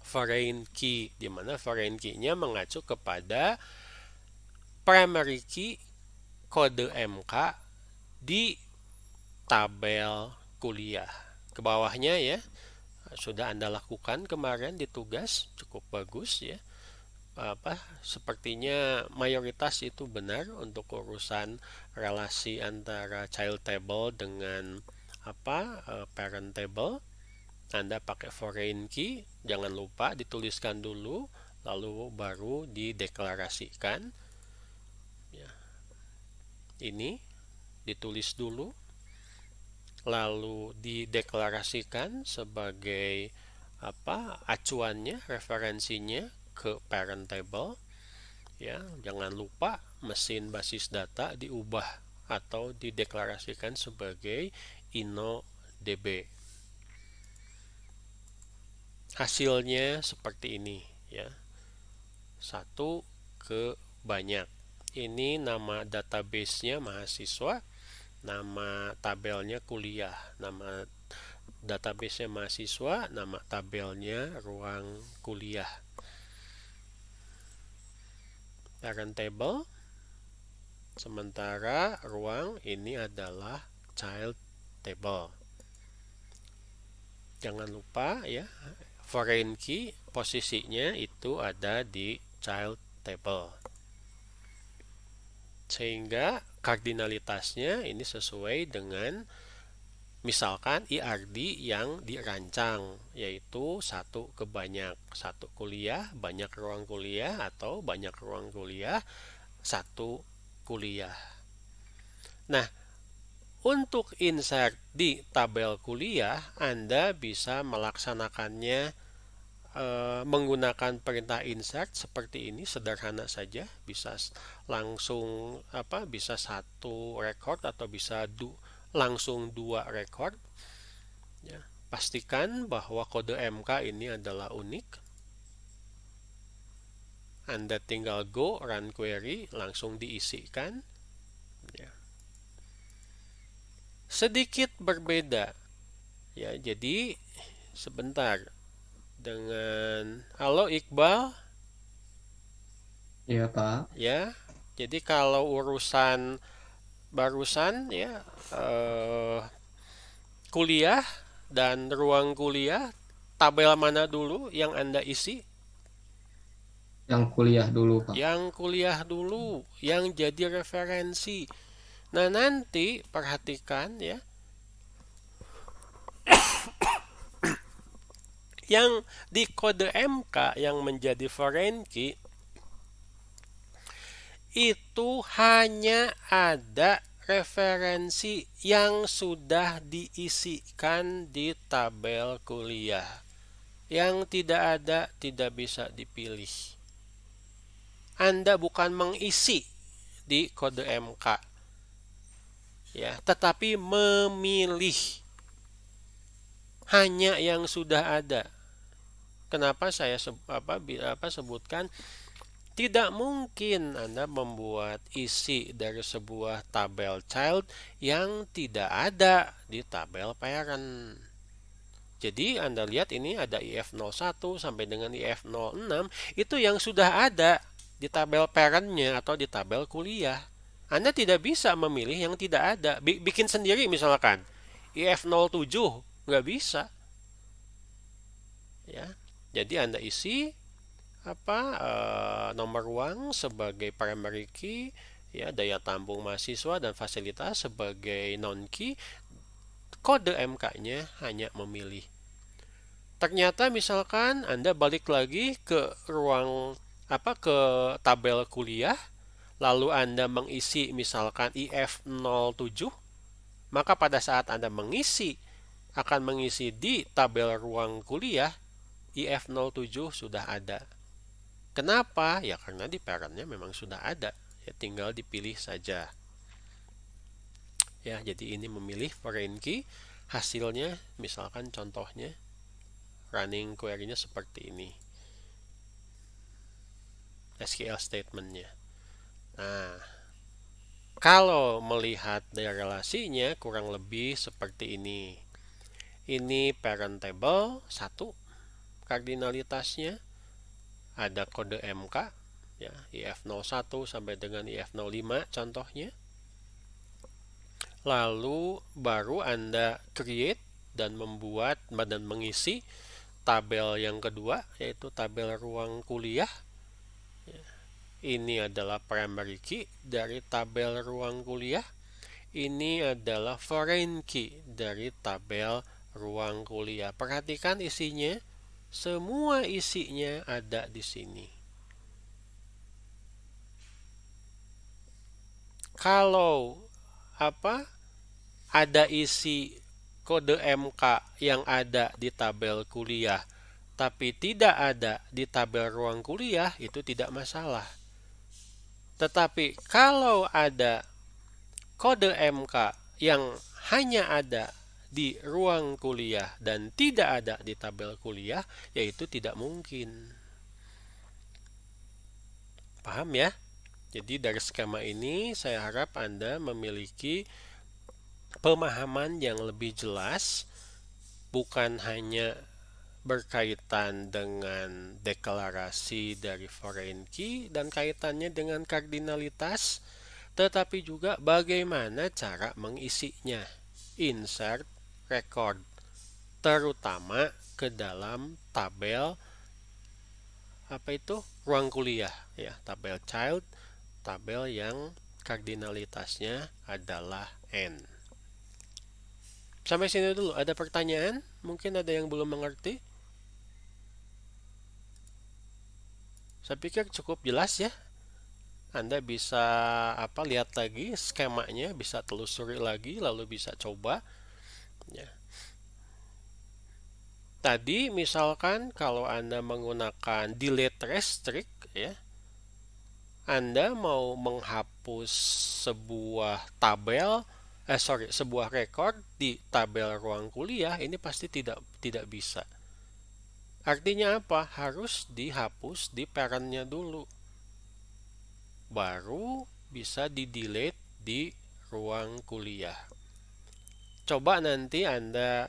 foreign key, di mana foreign key-nya mengacu kepada primary key kode MK di tabel kuliah. Ke bawahnya ya, sudah Anda lakukan kemarin di tugas, cukup bagus ya. Sepertinya mayoritas itu benar untuk urusan relasi antara child table dengan parent table. Anda pakai foreign key, jangan lupa dituliskan dulu, lalu baru dideklarasikan. Ya. Ini ditulis dulu, lalu dideklarasikan sebagai acuannya, referensinya ke parent table. Ya, jangan lupa mesin basis data diubah atau dideklarasikan sebagai InnoDB. Hasilnya seperti ini ya. 1 ke banyak. Ini nama database-nya mahasiswa, nama tabelnya kuliah, nama database-nya mahasiswa, nama tabelnya ruang kuliah. Parent table, sementara ruang ini adalah child table. Jangan lupa ya, foreign key posisinya itu ada di child table, sehingga kardinalitasnya ini sesuai dengan misalkan IRD yang dirancang, yaitu 1 ke banyak, 1 kuliah, banyak ruang kuliah, atau banyak ruang kuliah, 1 kuliah. Nah, untuk insert di tabel kuliah, Anda bisa melaksanakannya menggunakan perintah insert seperti ini, sederhana saja, bisa langsung bisa 1 record atau bisa langsung 2 record. Ya, pastikan bahwa kode MK ini adalah unik. Anda tinggal go run query, langsung diisikan. Ya. Sedikit berbeda ya, jadi sebentar, dengan halo Iqbal Iya Pak. ya. Jadi kalau urusan barusan ya, kuliah dan ruang kuliah, tabel mana dulu yang Anda isi? Yang kuliah dulu Pak. Yang kuliah dulu, yang jadi referensi. Nah, nanti perhatikan ya, yang di kode MK yang menjadi foreign key itu hanya ada referensi yang sudah diisikan di tabel kuliah. Yang tidak ada tidak bisa dipilih. Anda bukan mengisi di kode MK, ya, tetapi memilih hanya yang sudah ada. Kenapa saya sebutkan tidak mungkin Anda membuat isi dari sebuah tabel child yang tidak ada di tabel parent. Jadi Anda lihat ini ada IF01 sampai dengan IF06, itu yang sudah ada di tabel parentnya atau di tabel kuliah. Anda tidak bisa memilih yang tidak ada. Bikin sendiri misalkan IF07, nggak bisa. Ya, jadi Anda isi nomor uang sebagai primary key, ya, daya tampung mahasiswa dan fasilitas sebagai non key, kode MK-nya hanya memilih. Ternyata misalkan Anda balik lagi ke ruang ke tabel kuliah, lalu Anda mengisi misalkan IF07, maka pada saat Anda akan mengisi di tabel ruang kuliah, IF07 sudah ada. Kenapa? Ya karena di parentnya memang sudah ada, ya tinggal dipilih saja. Ya, jadi ini memilih foreign key, hasilnya misalkan contohnya running query-nya seperti ini. SQL statement-nya. Nah, kalau melihat dari relasinya kurang lebih seperti ini. Ini parent table 1, kardinalitasnya ada kode MK, ya, IF01 sampai dengan IF05 contohnya. Lalu baru Anda create dan membuat dan mengisi tabel yang kedua, yaitu tabel ruang kuliah. Ini adalah primary key dari tabel ruang kuliah. Ini adalah foreign key dari tabel ruang kuliah. Perhatikan isinya, semua isinya ada di sini. Kalau ada isi kode MK yang ada di tabel kuliah tapi tidak ada di tabel ruang kuliah, itu tidak masalah. Tetapi kalau ada kode MK yang hanya ada di ruang kuliah dan tidak ada di tabel kuliah, yaitu tidak mungkin. Paham ya? Jadi dari skema ini saya harap Anda memiliki pemahaman yang lebih jelas, bukan hanya berkaitan dengan deklarasi dari foreign key dan kaitannya dengan kardinalitas, tetapi juga bagaimana cara mengisinya, insert record, terutama ke dalam tabel ruang kuliah, ya, tabel child, tabel yang kardinalitasnya adalah n. Sampai sini dulu. Ada pertanyaan? Mungkin ada yang belum mengerti. Saya pikir cukup jelas ya. Anda bisa lihat lagi skemanya, bisa telusuri lagi, lalu bisa coba. Ya. Tadi misalkan kalau Anda menggunakan delete restrict, ya, Anda mau menghapus sebuah sebuah record di tabel ruang kuliah, ini pasti tidak bisa. Artinya apa? Harus dihapus di parentnya dulu, baru bisa di-delete di ruang kuliah. Coba nanti Anda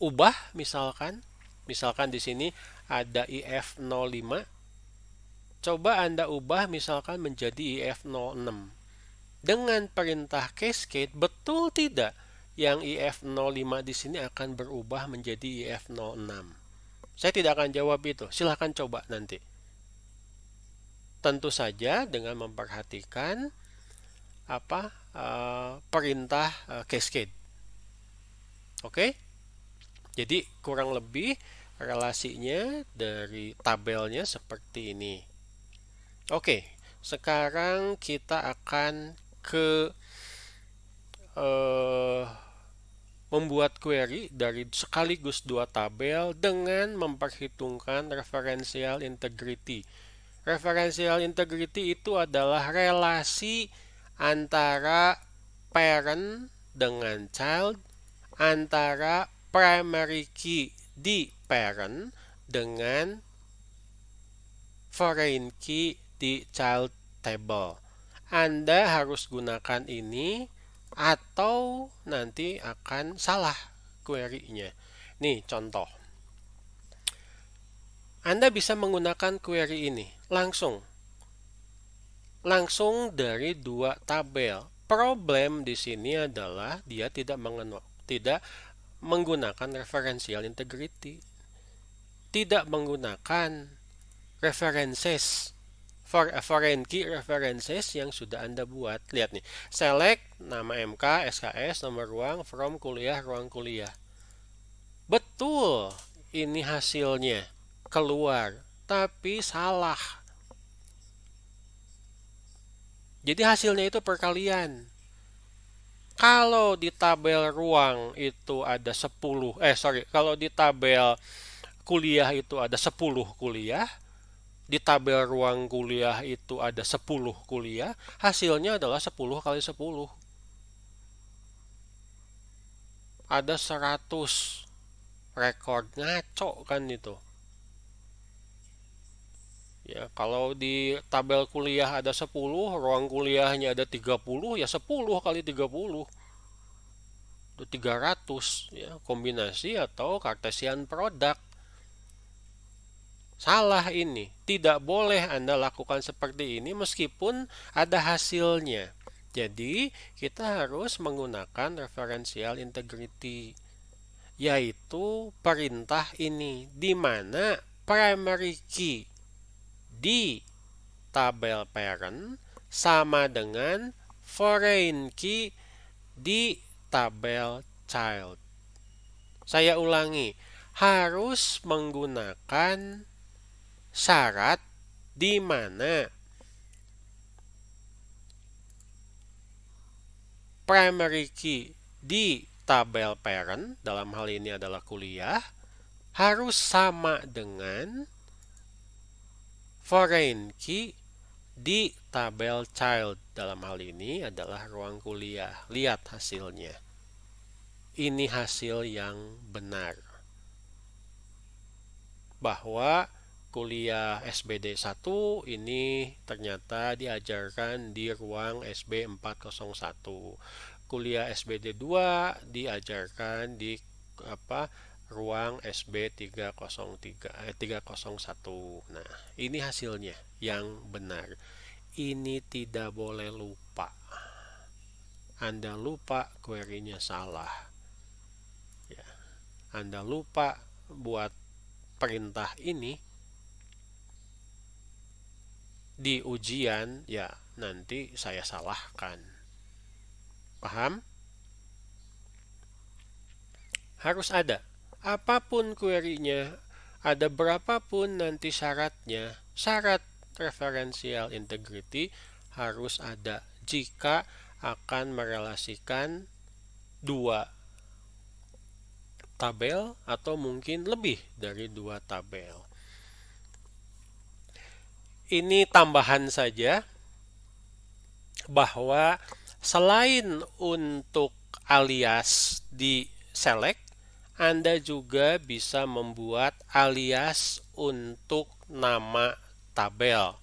ubah misalkan di sini ada IF05. Coba Anda ubah misalkan menjadi IF06. Dengan perintah cascade, betul tidak yang IF05 di sini akan berubah menjadi IF06? Saya tidak akan jawab itu. Silahkan coba nanti. Tentu saja dengan memperhatikan perintah cascade. Oke? Jadi kurang lebih relasinya dari tabelnya seperti ini. Oke, sekarang kita akan ke membuat query dari sekaligus dua tabel dengan memperhitungkan referential integrity. Referential integrity itu adalah relasi antara parent dengan child, antara primary key di parent dengan foreign key di child table. Anda harus gunakan ini atau nanti akan salah query-nya. Nih contoh. Anda bisa menggunakan query ini langsung dari dua tabel. Problem di sini adalah dia tidak menggunakan referential integrity. Tidak menggunakan references foreign key references yang sudah Anda buat. Lihat nih, select nama MK, SKS, nomor ruang, from kuliah, ruang kuliah. Betul, ini hasilnya keluar, tapi salah. Jadi hasilnya itu perkalian. Kalau di tabel ruang itu ada 10, kalau di tabel kuliah itu ada 10 kuliah, di tabel ruang kuliah itu ada 10 kuliah, hasilnya adalah 10 kali 10. Ada 100 rekor, ngaco kan itu. Ya, kalau di tabel kuliah ada 10, ruang kuliahnya ada 30, ya 10 kali 30. Itu 300, ya, kombinasi atau Cartesian product. Salah ini. Tidak boleh Anda lakukan seperti ini meskipun ada hasilnya. Jadi, kita harus menggunakan referential integrity, yaitu perintah ini, di mana primary key di tabel parent sama dengan foreign key di tabel child. Saya ulangi, harus menggunakan syarat di mana primary key di tabel parent, dalam hal ini adalah kuliah, harus sama dengan foreign key di tabel child, dalam hal ini adalah ruang kuliah. Lihat hasilnya. Ini hasil yang benar. Bahwa kuliah SBD 1 ini ternyata diajarkan di ruang SB 401. Kuliah SBD 2 diajarkan di ruang SB 301. Nah, ini hasilnya yang benar. Ini tidak boleh lupa. Anda lupa, query-nya salah. Ya. Anda lupa buat perintah ini di ujian, ya nanti saya salahkan. Paham? Harus ada. Apapun query-nya, ada berapapun nanti syaratnya, syarat referential integrity harus ada jika akan merelasikan dua tabel atau mungkin lebih dari dua tabel. Ini tambahan saja bahwa selain untuk alias di select, Anda juga bisa membuat alias untuk nama tabel.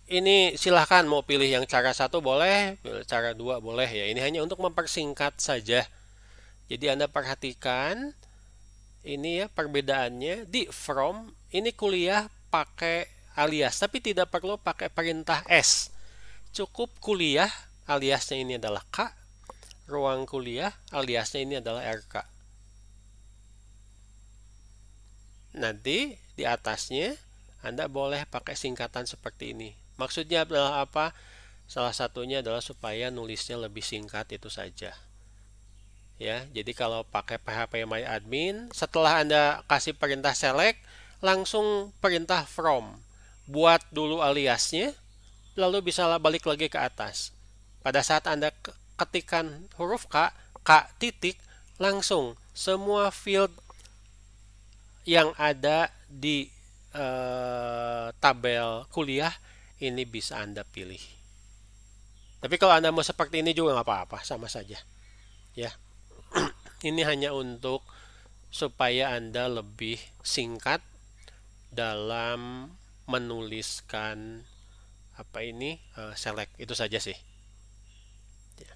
Ini silahkan mau pilih yang cara 1 boleh, cara 2 boleh ya. Ini hanya untuk mempersingkat saja. Jadi Anda perhatikan ini ya perbedaannya di from, ini kuliah pakai alias, tapi tidak perlu pakai perintah S. Cukup kuliah, aliasnya ini adalah K. Ruang kuliah, aliasnya ini adalah RK. Nanti di atasnya Anda boleh pakai singkatan seperti ini. Maksudnya adalah apa? Salah satunya adalah supaya nulisnya lebih singkat, itu saja. Ya, jadi kalau pakai phpMyAdmin, setelah Anda kasih perintah select, langsung perintah from. Buat dulu aliasnya, lalu bisa balik lagi ke atas. Pada saat Anda ketikkan huruf K, K titik, langsung semua field yang ada di tabel kuliah ini bisa Anda pilih. Tapi kalau Anda mau seperti ini juga nggak apa-apa, sama saja. Ya, ini hanya untuk supaya Anda lebih singkat dalam menuliskan select, itu saja sih. Ya.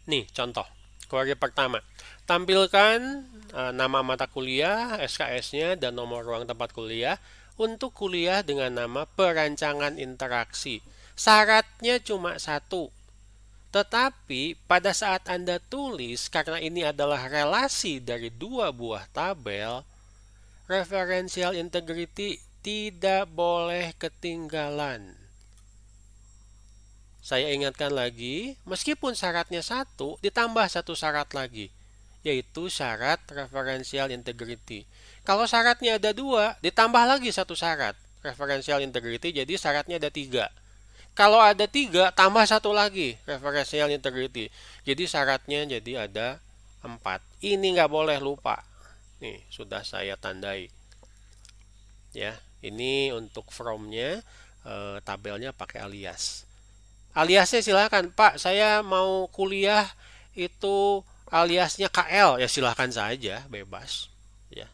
Nih contoh query pertama, tampilkan nama mata kuliah, SKS-nya, dan nomor ruang tempat kuliah untuk kuliah dengan nama perancangan interaksi. Syaratnya cuma satu. Tetapi pada saat Anda tulis, karena ini adalah relasi dari dua buah tabel, referential integrity tidak boleh ketinggalan. Saya ingatkan lagi, meskipun syaratnya satu, ditambah satu syarat lagi, yaitu syarat referential integrity. Kalau syaratnya ada dua, ditambah lagi satu syarat referential integrity, jadi syaratnya ada 3. Kalau ada 3, tambah satu lagi referential integrity, jadi syaratnya jadi ada 4. Ini nggak boleh lupa. Nih, sudah saya tandai. Ya, ini untuk from-nya, tabelnya pakai alias. Aliasnya silakan, Pak, saya mau kuliah itu aliasnya KL, ya silakan saja, bebas. Ya.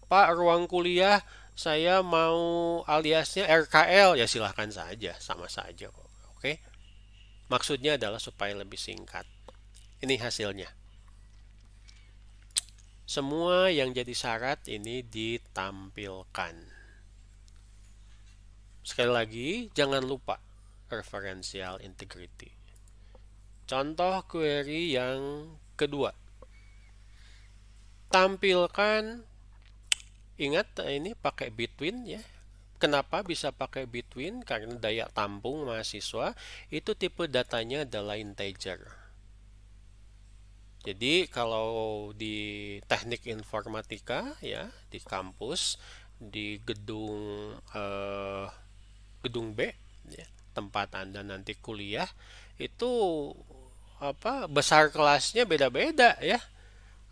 Pak, ruang kuliah saya mau aliasnya RKL, ya silahkan saja, sama saja kok. Oke. Maksudnya adalah supaya lebih singkat. Ini hasilnya. Semua yang jadi syarat ini ditampilkan. Sekali lagi, jangan lupa referential integrity. Contoh query yang kedua. Tampilkan, ingat ini pakai between ya. Kenapa bisa pakai between? Karena daya tampung mahasiswa itu tipe datanya adalah integer. Jadi kalau di teknik informatika ya, di kampus, di gedung B ya, tempat Anda nanti kuliah, itu besar kelasnya beda-beda ya.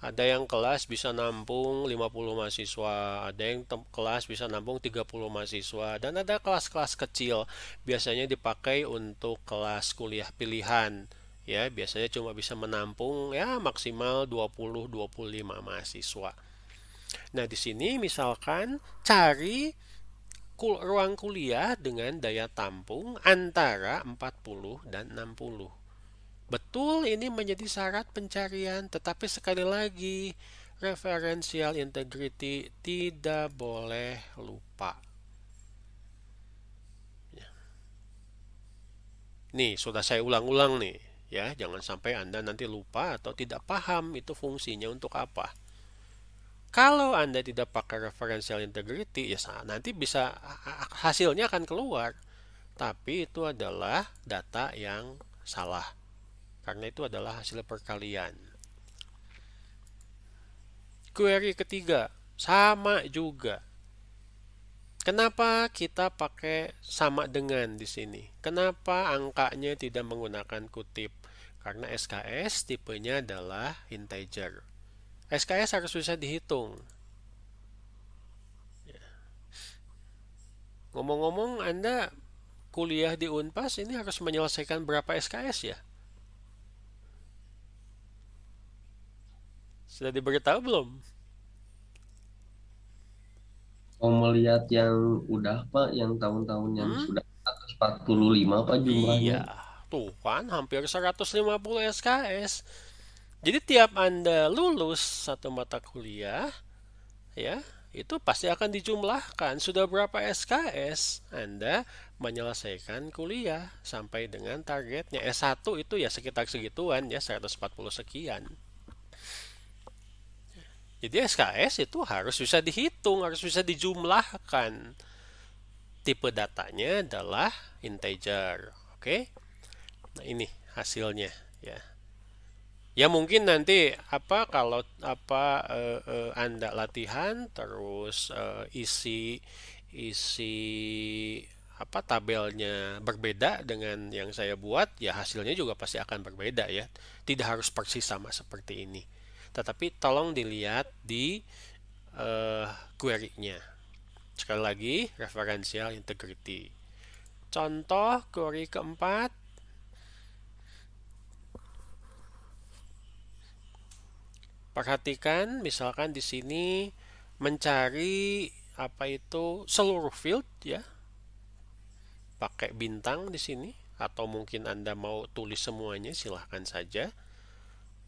Ada yang kelas bisa nampung 50 mahasiswa, ada yang kelas bisa nampung 30 mahasiswa, dan ada kelas-kelas kecil biasanya dipakai untuk kelas kuliah pilihan ya, biasanya cuma bisa menampung ya maksimal 20-25 mahasiswa. Nah, di sini misalkan cari ruang kuliah dengan daya tampung antara 40 dan 60. Betul, ini menjadi syarat pencarian, tetapi sekali lagi referential integrity tidak boleh lupa. Ya. Nih, sudah saya ulang-ulang nih, ya, jangan sampai Anda nanti lupa atau tidak paham itu fungsinya untuk apa. Kalau Anda tidak pakai referential integrity, ya nanti bisa hasilnya akan keluar. Tapi itu adalah data yang salah. Karena itu adalah hasil perkalian. Query ketiga, sama juga. Kenapa kita pakai sama dengan di sini? Kenapa angkanya tidak menggunakan kutip? Karena SKS tipenya adalah integer. SKS harus bisa dihitung. Ngomong-ngomong, Anda kuliah di Unpas ini harus menyelesaikan berapa SKS ya? Sudah diberitahu belum? Mau melihat yang udah Pak, yang tahun-tahun yang sudah 145 Pak jumlahnya. Iya, tuh kan hampir 150 SKS. Jadi tiap Anda lulus satu mata kuliah, ya, itu pasti akan dijumlahkan. Sudah berapa SKS Anda menyelesaikan kuliah sampai dengan targetnya. S1 itu ya sekitar segituan ya, 140 sekian. Jadi SKS itu harus bisa dihitung, harus bisa dijumlahkan. Tipe datanya adalah integer. Oke? Nah, ini hasilnya ya. Ya mungkin nanti kalau Anda latihan terus isi tabelnya berbeda dengan yang saya buat, ya hasilnya juga pasti akan berbeda ya. Tidak harus persis sama seperti ini. Tetapi tolong dilihat di query-nya. Sekali lagi, referential integrity. Contoh query keempat. Perhatikan, misalkan di sini mencari seluruh field ya. Pakai bintang di sini, atau mungkin Anda mau tulis semuanya, silahkan saja.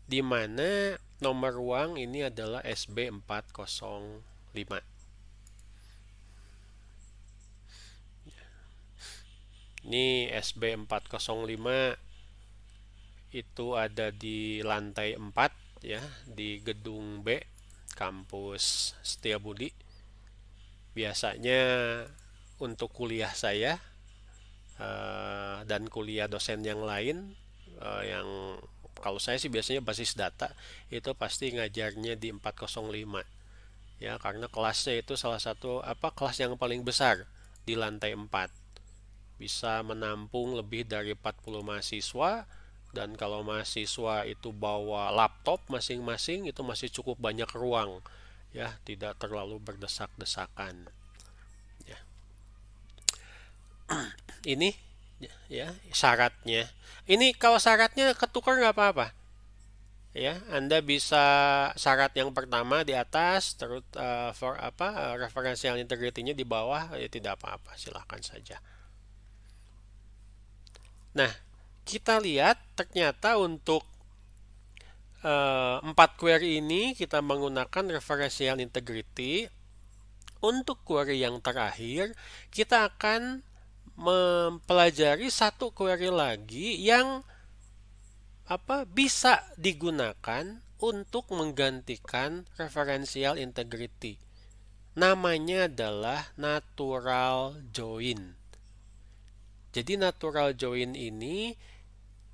Di mana nomor ruang ini adalah SB405. Ini SB405 itu ada di lantai 4 ya, di gedung B, kampus Setiabudi. Biasanya untuk kuliah saya dan kuliah dosen yang lain, yang kalau saya sih biasanya basis data, itu pasti ngajarnya di 405 ya, karena kelasnya itu salah satu kelas yang paling besar di lantai 4. Bisa menampung lebih dari 40 mahasiswa, dan kalau mahasiswa itu bawa laptop masing-masing, itu masih cukup banyak ruang ya, tidak terlalu berdesak-desakan ya. Ini ya syaratnya. Ini kalau syaratnya ketukar nggak apa-apa ya. Anda bisa syarat yang pertama di atas, terus referential integrity-nya di bawah, ya tidak apa-apa, silahkan saja. Nah, kita lihat ternyata untuk 4 query ini kita menggunakan referential integrity. Untuk query yang terakhir, kita akan mempelajari satu query lagi yang bisa digunakan untuk menggantikan referential integrity. Namanya adalah natural join. Jadi natural join ini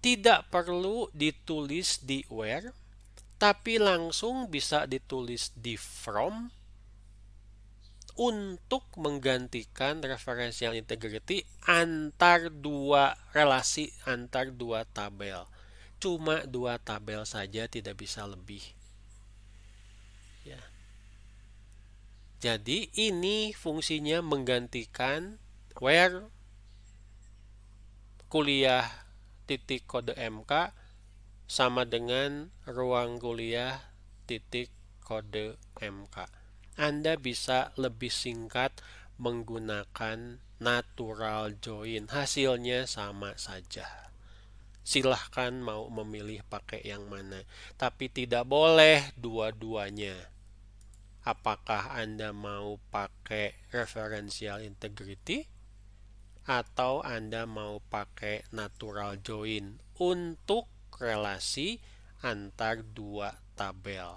tidak perlu ditulis di where, tapi langsung bisa ditulis di from untuk menggantikan referential integrity antar dua relasi, antar dua tabel. Cuma 2 tabel saja, tidak bisa lebih. Ya. Jadi ini fungsinya menggantikan where kuliah titik kode MK sama dengan ruang kuliah titik kode MK. Anda bisa lebih singkat menggunakan natural join. Hasilnya sama saja. Silahkan mau memilih pakai yang mana. Tapi tidak boleh dua-duanya. Apakah Anda mau pakai referential integrity atau Anda mau pakai natural join untuk relasi antar dua tabel.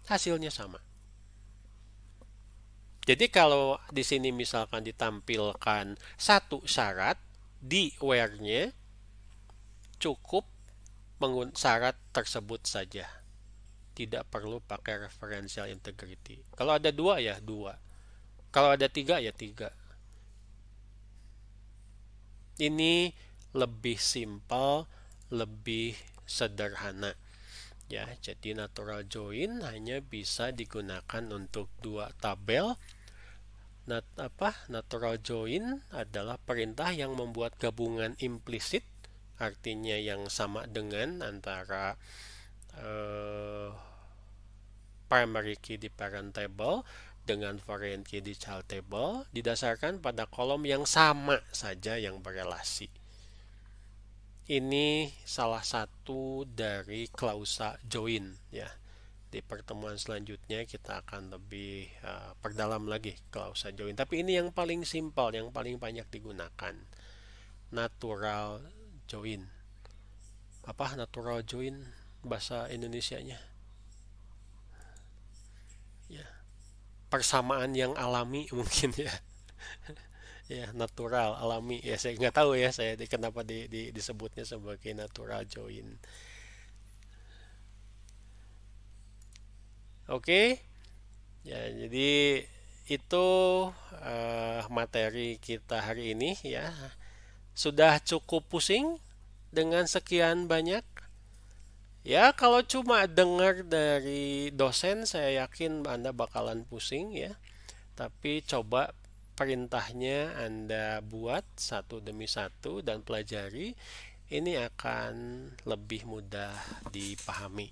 Hasilnya sama. Jadi kalau di sini misalkan ditampilkan satu syarat di where-nya, cukup syarat tersebut saja. Tidak perlu pakai referential integrity. Kalau ada 2 ya 2. Kalau ada 3 ya 3. Ini lebih simpel, lebih sederhana. Ya, jadi natural join hanya bisa digunakan untuk 2 tabel. Natural join adalah perintah yang membuat gabungan implisit, artinya yang sama dengan antara primary key di parent table dengan foreign key di child table, didasarkan pada kolom yang sama saja yang berelasi. Ini salah satu dari klausa join ya. Di pertemuan selanjutnya kita akan lebih perdalam lagi klausa join. Tapi ini yang paling simpel, yang paling banyak digunakan. Natural join. Apa natural join bahasa Indonesianya? Ya. Persamaan yang alami mungkin ya. Ya, natural, alami. Ya, saya nggak tahu ya saya kenapa disebutnya sebagai natural join. Oke. Ya, jadi itu materi kita hari ini ya. Sudah cukup pusing dengan sekian banyak? Ya, kalau cuma dengar dari dosen, saya yakin Anda bakalan pusing ya. Tapi coba perintahnya Anda buat satu demi satu dan pelajari. Ini akan lebih mudah dipahami.